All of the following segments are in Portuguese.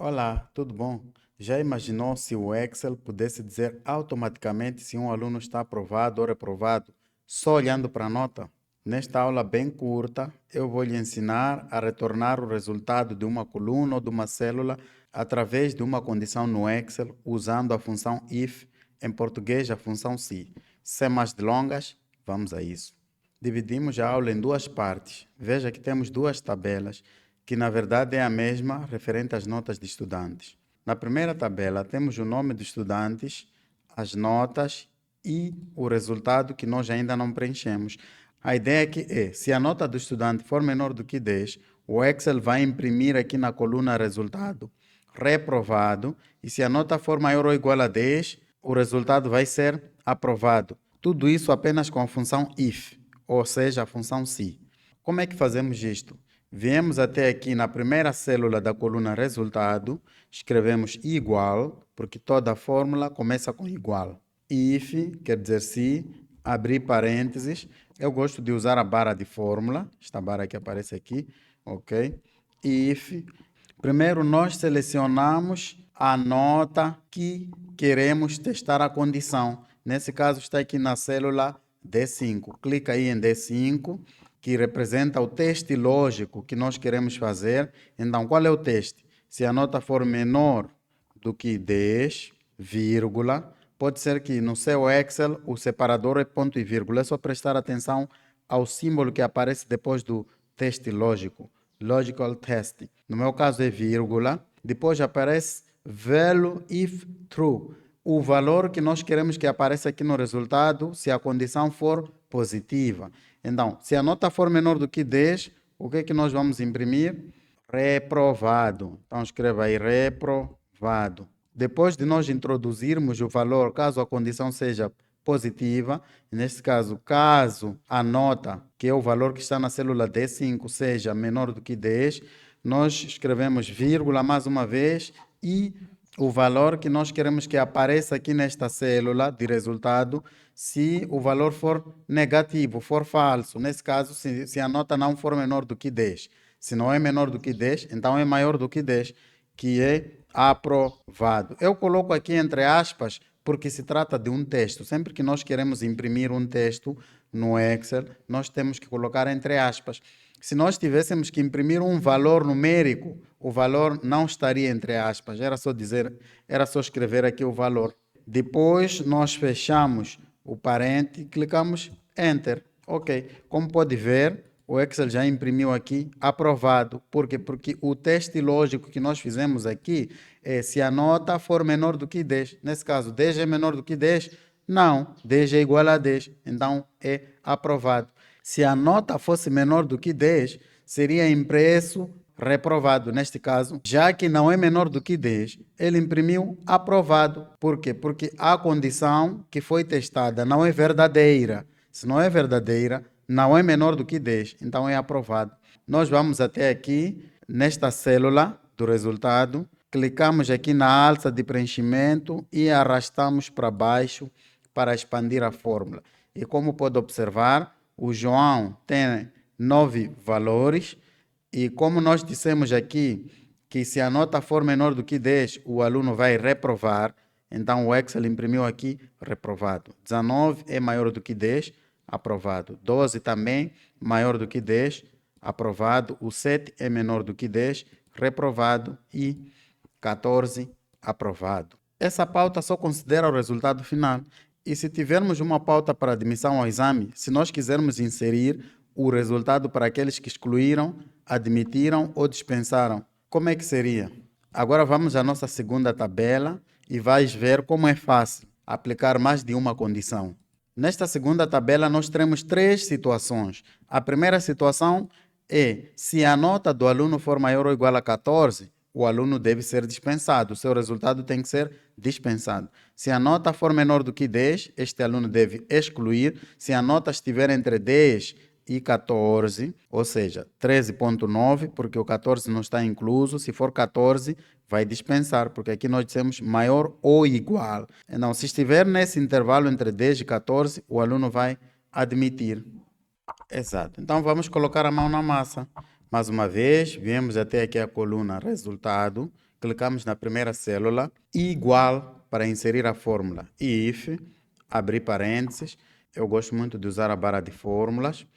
Olá, tudo bom? Já imaginou se o Excel pudesse dizer automaticamente se um aluno está aprovado ou reprovado, só olhando para a nota? Nesta aula bem curta, eu vou lhe ensinar a retornar o resultado de uma coluna ou de uma célula através de uma condição no Excel usando a função if, em português a função se. Sem mais delongas, vamos a isso. Dividimos a aula em duas partes. Veja que temos duas tabelas, que na verdade é a mesma, referente às notas de estudantes. Na primeira tabela, temos o nome dos estudantes, as notas e o resultado que nós ainda não preenchemos. A ideia aqui é, se a nota do estudante for menor do que 10, o Excel vai imprimir aqui na coluna resultado reprovado, e se a nota for maior ou igual a 10, o resultado vai ser aprovado. Tudo isso apenas com a função if, ou seja, a função se. Como é que fazemos isto? Viemos até aqui na primeira célula da coluna resultado, escrevemos igual, porque toda a fórmula começa com igual. If, quer dizer se, abrir parênteses. Eu gosto de usar a barra de fórmula, esta barra que aparece aqui, ok? If. Primeiro nós selecionamos a nota que queremos testar a condição. Nesse caso está aqui na célula D5. Clica aí em D5, que representa o teste lógico que nós queremos fazer. Então, qual é o teste? Se a nota for menor do que 10, vírgula, pode ser que no seu Excel o separador é ponto e vírgula. É só prestar atenção ao símbolo que aparece depois do teste lógico. Logical test. No meu caso é vírgula. Depois aparece value if true. O valor que nós queremos que apareça aqui no resultado, se a condição for positiva. Então, se a nota for menor do que 10, o que é que nós vamos imprimir? Reprovado. Então, escreva aí reprovado. Depois de nós introduzirmos o valor, caso a condição seja positiva, neste caso, caso a nota, que é o valor que está na célula D5, seja menor do que 10, nós escrevemos vírgula mais uma vez e o valor que nós queremos que apareça aqui nesta célula de resultado, se o valor for negativo, for falso. Nesse caso, se a nota não for menor do que 10. Se não é menor do que 10, então é maior do que 10, que é aprovado. Eu coloco aqui entre aspas, porque se trata de um texto. Sempre que nós queremos imprimir um texto no Excel, nós temos que colocar entre aspas. Se nós tivéssemos que imprimir um valor numérico, o valor não estaria entre aspas. Era só escrever aqui o valor. Depois nós fechamos o parente e clicamos Enter. Ok. Como pode ver, o Excel já imprimiu aqui aprovado. Por quê? Porque o teste lógico que nós fizemos aqui é se a nota for menor do que 10. Nesse caso, 10 é menor do que 10? Não, 10 é igual a 10. Então, é aprovado. Se a nota fosse menor do que 10, seria impresso reprovado. Neste caso, já que não é menor do que 10, ele imprimiu aprovado. Por quê? Porque a condição que foi testada não é verdadeira. Se não é verdadeira, não é menor do que 10, então é aprovado. Nós vamos até aqui, nesta célula do resultado, clicamos aqui na alça de preenchimento e arrastamos para baixo para expandir a fórmula. E como pode observar, o João tem 9 valores e como nós dissemos aqui que se a nota for menor do que 10, o aluno vai reprovar, então o Excel imprimiu aqui reprovado. 19 é maior do que 10, aprovado. 12 também, maior do que 10, aprovado. O 7 é menor do que 10, reprovado. E 14, aprovado. Essa pauta só considera o resultado final. E se tivermos uma pauta para admissão ao exame, se nós quisermos inserir o resultado para aqueles que excluíram, admitiram ou dispensaram, como é que seria? Agora vamos à nossa segunda tabela e vais ver como é fácil aplicar mais de uma condição. Nesta segunda tabela, nós teremos 3 situações. A primeira situação é, se a nota do aluno for maior ou igual a 14, o aluno deve ser dispensado. O seu resultado tem que ser dispensado. Se a nota for menor do que 10, este aluno deve excluir. Se a nota estiver entre 10 e 14, ou seja, 13,9, porque o 14 não está incluso. Se for 14, vai dispensar, porque aqui nós dissemos maior ou igual. Então, se estiver nesse intervalo entre 10 e 14, o aluno vai admitir. Exato. Então, vamos colocar a mão na massa. Mais uma vez, viemos até aqui a coluna resultado, clicamos na primeira célula, igual para inserir a fórmula. If, abrir parênteses, eu gosto muito de usar a barra de fórmulas,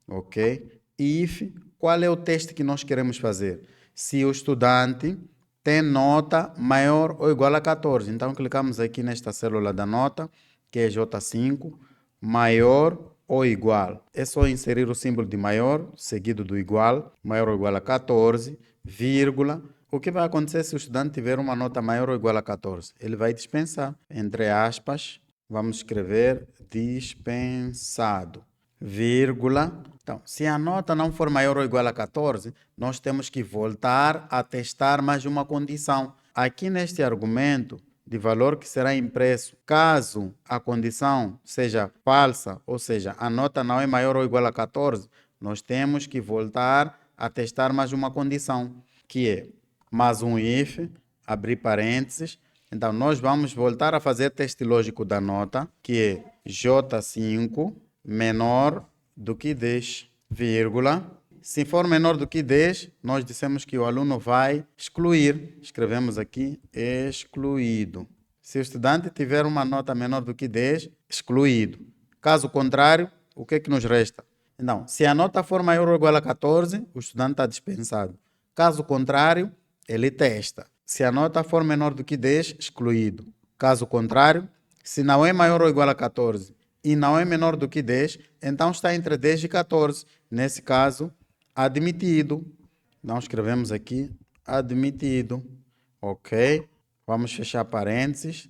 ok? If, qual é o teste que nós queremos fazer? Se o estudante tem nota maior ou igual a 14. Então, clicamos aqui nesta célula da nota, que é J5, maior ou igual. É só inserir o símbolo de maior, seguido do igual, maior ou igual a 14, vírgula. O que vai acontecer se o estudante tiver uma nota maior ou igual a 14? Ele vai dispensar. Entre aspas, vamos escrever dispensado, vírgula. Então, se a nota não for maior ou igual a 14, nós temos que voltar a testar mais uma condição. Aqui neste argumento de valor que será impresso, caso a condição seja falsa, ou seja, a nota não é maior ou igual a 14, nós temos que voltar a testar mais uma condição, que é mais um if, abrir parênteses. Então, nós vamos voltar a fazer teste lógico da nota, que é J5 menor do que 10, vírgula. Se for menor do que 10, nós dissemos que o aluno vai excluir. Escrevemos aqui, excluído. Se o estudante tiver uma nota menor do que 10, excluído. Caso contrário, o que é que nos resta? Então, se a nota for maior ou igual a 14, o estudante está dispensado. Caso contrário, ele testa. Se a nota for menor do que 10, excluído. Caso contrário, se não é maior ou igual a 14 e não é menor do que 10, então está entre 10 e 14. Nesse caso, admitido. Então, escrevemos aqui, admitido. Ok? Vamos fechar parênteses.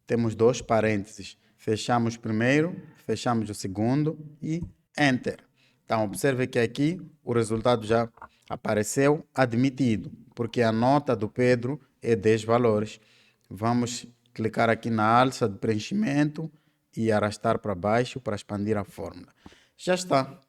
Temos dois parênteses. Fechamos o primeiro, fechamos o segundo e Enter. Então, observe que aqui o resultado já apareceu admitido, porque a nota do Pedro é 10 valores. Vamos clicar aqui na alça de preenchimento e arrastar para baixo para expandir a fórmula. Já está.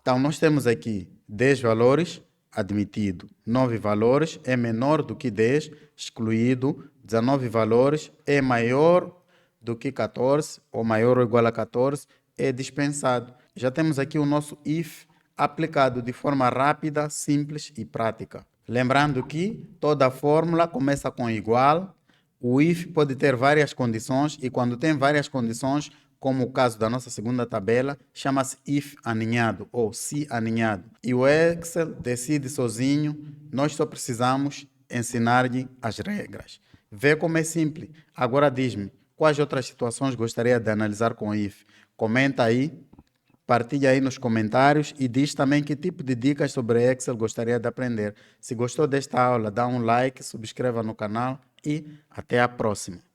Então, nós temos aqui 10 valores, admitido. 9 valores é menor do que 10, excluído. 19 valores é maior do que 14, ou maior ou igual a 14, é dispensado. Já temos aqui o nosso if aplicado de forma rápida, simples e prática. Lembrando que toda fórmula começa com igual. O if pode ter várias condições e quando tem várias condições, como o caso da nossa segunda tabela, chama-se if aninhado ou se aninhado. E o Excel decide sozinho, nós só precisamos ensinar-lhe as regras. Vê como é simples. Agora diz-me, quais outras situações gostaria de analisar com if? Comenta aí, partilha aí nos comentários e diz também que tipo de dicas sobre Excel gostaria de aprender. Se gostou desta aula, dá um like, subscreva no canal e até a próxima.